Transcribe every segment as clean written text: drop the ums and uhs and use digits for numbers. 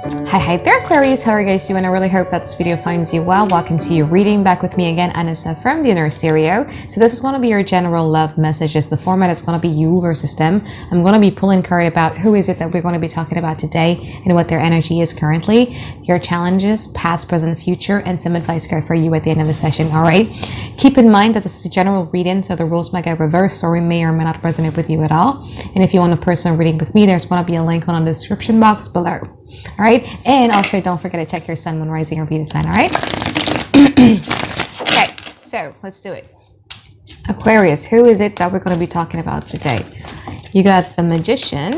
Hi there Aquarius, how are you guys doing? I really hope that this video finds you well. Welcome to your reading. Back with me again, Anisa from the Inner Stereo. So this is going to be your general love messages. The format is going to be you versus them. I'm going to be pulling card about who is it that we're going to be talking about today and what their energy is currently, your challenges, past, present, future, and some advice card for you at the end of the session. All right. Keep in mind that this is a general reading, so the rules might get reversed or we may or may not resonate with you at all. And if you want a personal reading with me, there's going to be a link on the description box below. All right, and also don't forget to check your sun, moon, rising, or Venus sign. All right. Okay, so let's do it. Aquarius, who is it that we're going to be talking about today? You got the Magician.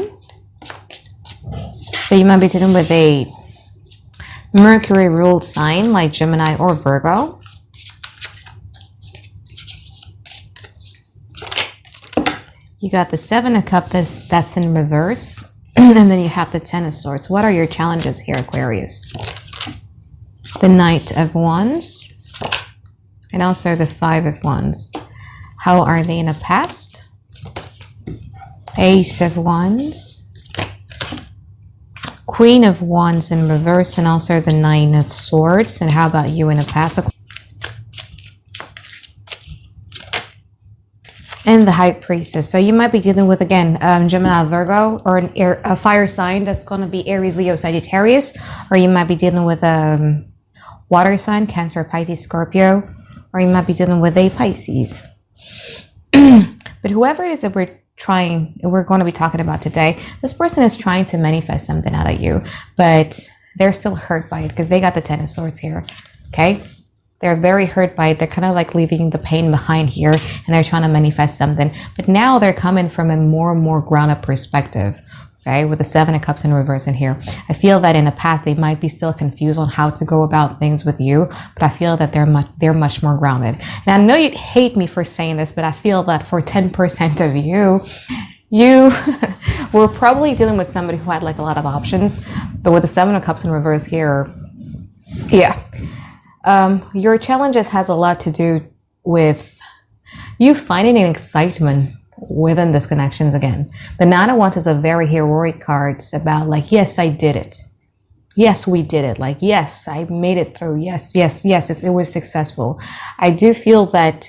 So you might be dealing with a Mercury ruled sign like Gemini or Virgo. You got the Seven of Cups that's in reverse. And then you have the Ten of Swords. What are your challenges here, Aquarius? The Knight of Wands. And also the Five of Wands. How are they in the past? Ace of Wands. Queen of Wands in reverse. And also the Nine of Swords. And how about you in the past? And the High Priestess. So you might be dealing with, again, Gemini, Virgo, or a fire sign. That's going to be Aries, Leo, Sagittarius. Or you might be dealing with a water sign, Cancer, Pisces, Scorpio. Or you might be dealing with a Pisces. But whoever it is that we're going to be talking about today, this person is trying to manifest something out of you. But they're still hurt by it because they got the Ten of Swords here. Okay? They're very hurt by it. They're kind of like leaving the pain behind here and they're trying to manifest something. But now they're coming from a more and more grounded perspective, okay? With the Seven of Cups in reverse in here. I feel that in the past, they might be still confused on how to go about things with you, but I feel that they're much more grounded. Now, I know you'd hate me for saying this, but I feel that for 10% of you were probably dealing with somebody who had like a lot of options, but with the Seven of Cups in reverse here, yeah. Your challenges has a lot to do with you finding an excitement within these connections again. The Nine of Wands is a very heroic card. It's about like, yes, I did it. Yes, we did it. Like, yes, I made it through. Yes, it was successful. I do feel that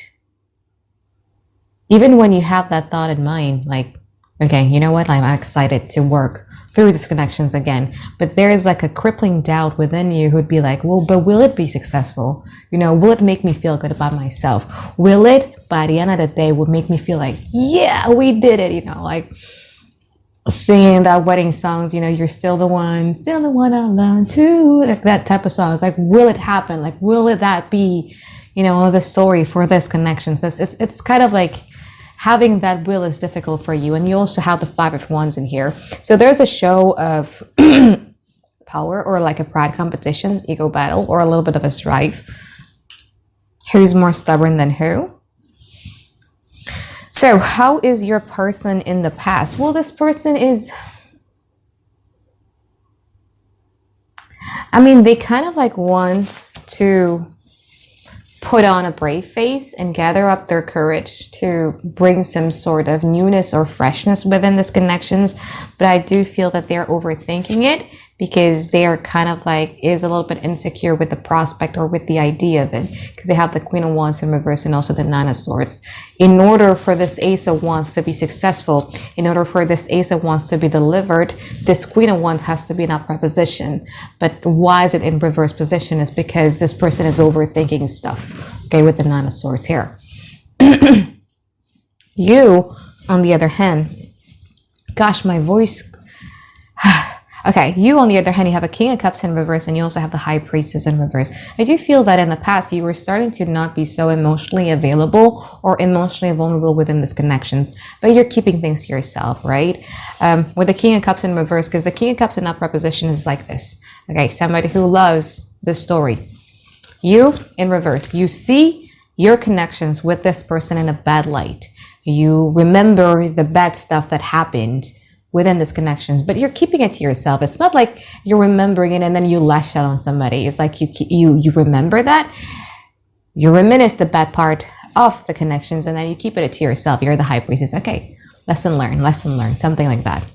even when you have that thought in mind, like, okay, you know what? I'm excited to work through these connections again. But there is like a crippling doubt within you who'd be like, well, but will it be successful? You know, will it make me feel good about myself? Will it, by the end of the day, would make me feel like, yeah, we did it, you know, like singing that wedding songs, you know, you're still the one I love too, like that type of songs. Like, will it happen? Like, will that be, you know, the story for this connection? So it's kind of like, having that will is difficult for you. And you also have the Five of Wands in here. So there's a show of power or like a pride competition, ego battle, or a little bit of a strife. Who's more stubborn than who? So how is your person in the past? Well, this person is, I mean, they kind of like want to put on a brave face and gather up their courage to bring some sort of newness or freshness within these connections. But I do feel that they're overthinking it because they are kind of like, is a little bit insecure with the prospect or with the idea of it, because they have the Queen of Wands in reverse and also the Nine of Swords. In order for this Ace of Wands to be successful, in order for this Ace of Wands to be delivered, this Queen of Wands has to be in upright position. But why is it in reverse position? Is because this person is overthinking stuff, okay, with the Nine of Swords here. You, on the other hand, gosh, my voice... Okay, you on the other hand, you have a King of Cups in reverse and you also have the High Priestess in reverse. I do feel that in the past, you were starting to not be so emotionally available or emotionally vulnerable within these connections, but you're keeping things to yourself, right? With the King of Cups in reverse, because the King of Cups in upright position is like this. Okay, somebody who loves the story. You in reverse, you see your connections with this person in a bad light. You remember the bad stuff that happened within these connections, but you're keeping it to yourself. It's not like you're remembering it and then you lash out on somebody. It's like you remember that, you reminisce the bad part of the connections, and then you keep it to yourself. You're the High Priestess. Okay, lesson learned, something like that.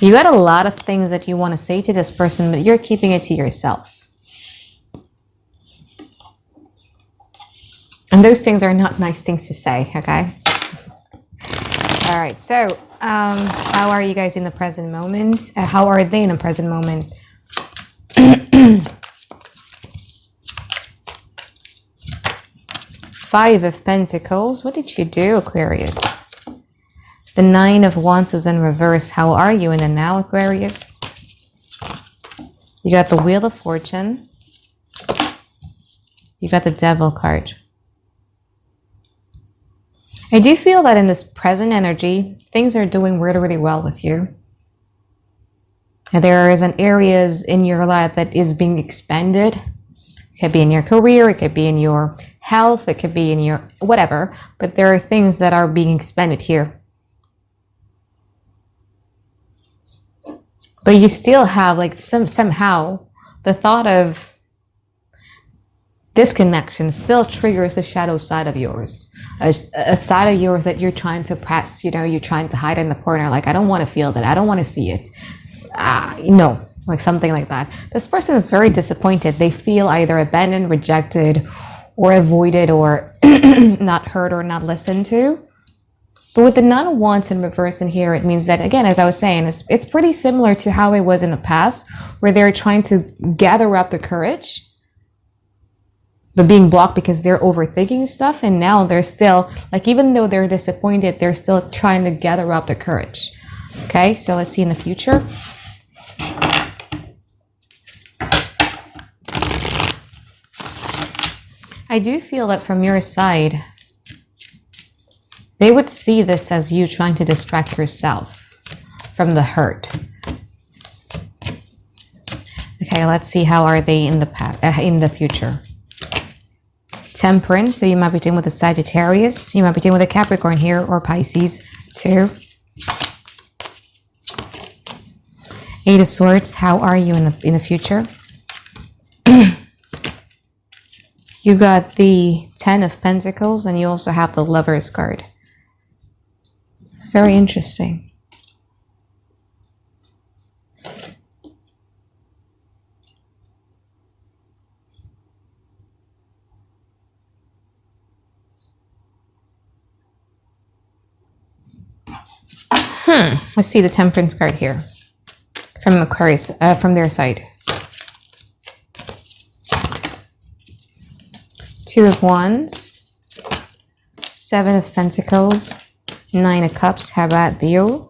You got a lot of things that you want to say to this person, but you're keeping it to yourself. And those things are not nice things to say, okay? All right, so how are you guys in the present moment? How are they in the present moment? Five of Pentacles. What did you do, Aquarius? The Nine of Wands is in reverse. How are you in the now, Aquarius? You got the Wheel of Fortune. You got the Devil card. I do feel that in this present energy, things are doing really, really well with you. There is an areas in your life that is being expanded. It could be in your career, it could be in your health, it could be in your whatever, but there are things that are being expanded here. But you still have like somehow the thought of disconnection still triggers the shadow side of yours. A side of yours that you're trying to press, you're trying to hide in the corner. Like, I don't want to feel that. I don't want to see it. Like something like that. This person is very disappointed. They feel either abandoned, rejected, or avoided, or not heard or not listened to. But with the Nine of Wands in reverse in here, it means that, again, as I was saying, it's pretty similar to how it was in the past, where they're trying to gather up the courage, but being blocked because they're overthinking stuff. And now they're still, like, even though they're disappointed, they're still trying to gather up the courage. Okay, so let's see in the future. I do feel that from your side, they would see this as you trying to distract yourself from the hurt. Okay, let's see, how are they in the past, in the future? Temperance, so you might be dealing with a Sagittarius, you might be dealing with a Capricorn here, or Pisces too. Eight of Swords, how are you in the future? You got the Ten of Pentacles, and you also have the Lovers card. Very interesting. Let's see the Temperance card here from Aquarius, from their side. Two of Wands, Seven of Pentacles, Nine of Cups. How about you?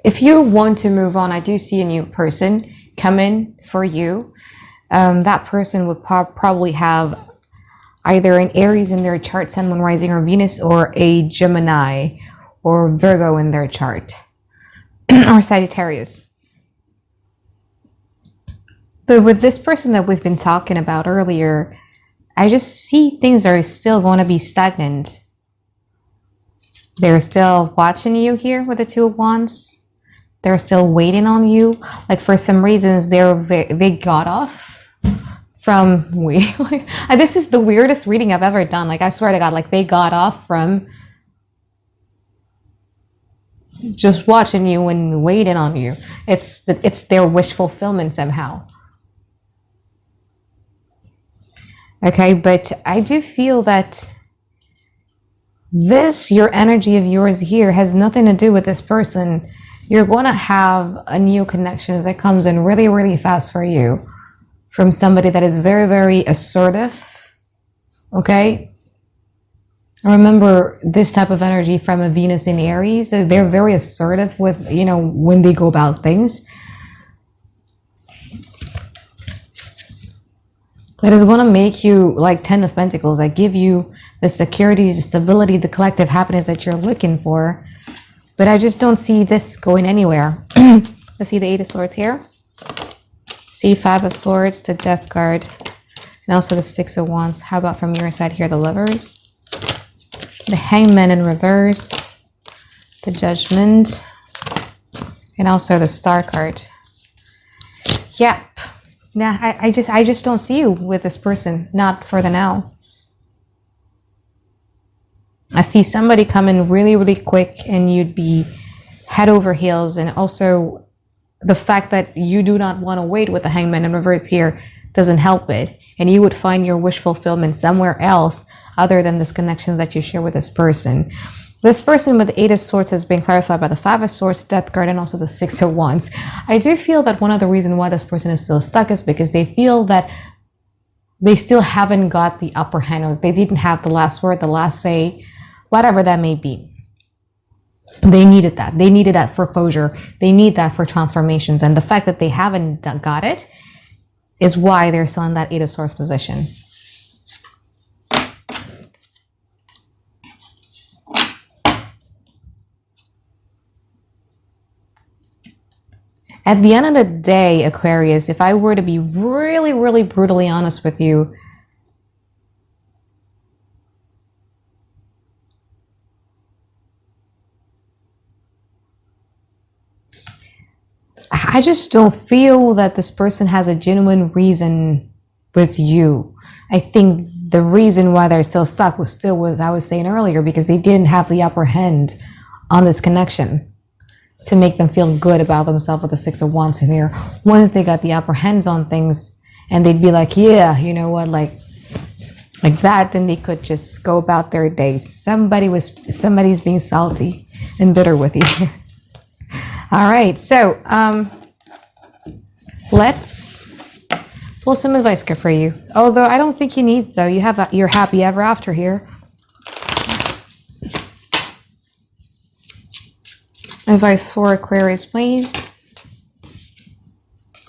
If you want to move on, I do see a new person coming for you. That person would probably have either an Aries in their chart, Sun, Moon, Rising, or Venus, or a Gemini or Virgo in their chart, or Sagittarius. But with this person that we've been talking about earlier, I just see things are still going to be stagnant. They're still watching you here with the Two of Wands. They're still waiting on you. Like, for some reasons, they got off from this is the weirdest reading I've ever done. Like, I swear to God, like, they got off from just watching you and waiting on you. It's their wish fulfillment somehow. Okay, but I do feel that your energy of yours here has nothing to do with this person. You're going to have a new connection that comes in really, really fast for you from somebody that is very, very assertive. Okay? Remember this type of energy from a Venus in Aries. They're very assertive with, when they go about things. That is going to make you like Ten of Pentacles. I give you the security, the stability, the collective happiness that you're looking for. But I just don't see this going anywhere. Let's see the Eight of Swords here. See Five of Swords, the Death card, and also the Six of Wands. How about from your side here, the Lovers? The Hangman in reverse, the Judgment, and also the Star card. Yep. Nah, I just don't see you with this person, not for the now. I see somebody coming really, really quick and you'd be head over heels. And also the fact that you do not want to wait with the Hangman in reverse here doesn't help it. And you would find your wish fulfillment somewhere else other than this connections that you share with this person. This person with the 8 of Swords has been clarified by the 5 of Swords, Death card, and also the 6 of Wands. I do feel that one of the reasons why this person is still stuck is because they feel that they still haven't got the upper hand, or they didn't have the last word, the last say, whatever that may be. They needed that. They needed that for closure. They need that for transformations. And the fact that they haven't got it is why they're still in that 8 of Swords position. At the end of the day, Aquarius, if I were to be really, really brutally honest with you, I just don't feel that this person has a genuine reason with you. I think the reason why they're still stuck was I was saying earlier, because they didn't have the upper hand on this connection to make them feel good about themselves with the 6 of Wands in here. Once they got the upper hands on things and they'd be like, yeah, you know what, like that, then they could just go about their days. Somebody's being salty and bitter with you. All right, so let's pull some advice here for you. Although I don't think you need, though. You have your happy ever after here. Advice for Aquarius, please.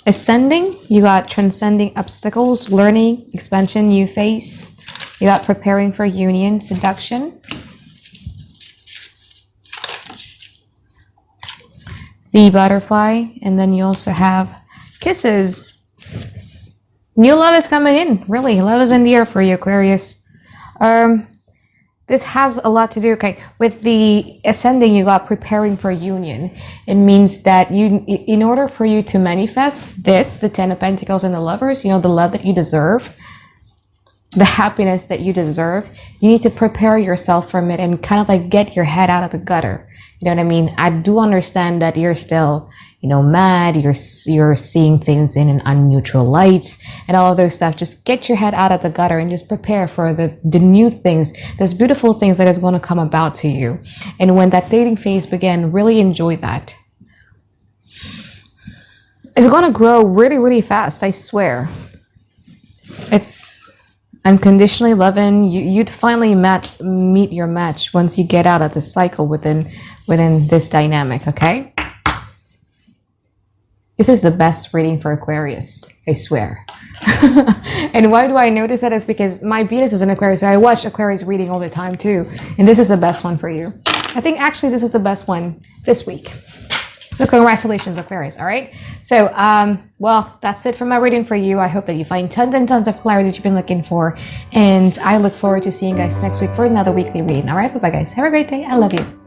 Ascending, you got transcending obstacles, learning, expansion, new phase. You got preparing for union, seduction. The butterfly, and then you also have kisses. New love is coming in, really. Love is in the air for you, Aquarius. This has a lot to do, with the ascending, you got preparing for union. It means that in order for you to manifest this, the 10 of Pentacles and the Lovers, the love that you deserve, the happiness that you deserve, you need to prepare yourself from it and kind of like get your head out of the gutter. You know what I mean? I do understand that you're still, mad, you're seeing things in an unneutral light and all of those stuff. Just get your head out of the gutter and just prepare for the new things, those beautiful things that is going to come about to you. And when that dating phase begins, really enjoy that. It's going to grow really, really fast, I swear. It's unconditionally loving. You'd finally meet your match once you get out of the cycle within this dynamic, okay? This is the best reading for Aquarius, I swear. And why do I notice that? Is because my Venus is in Aquarius, so I watch Aquarius reading all the time too. And this is the best one for you. I think actually this is the best one this week. So congratulations, Aquarius, all right? So, well, that's it for my reading for you. I hope that you find tons and tons of clarity that you've been looking for. And I look forward to seeing you guys next week for another weekly reading. All right, bye-bye, guys. Have a great day. I love you.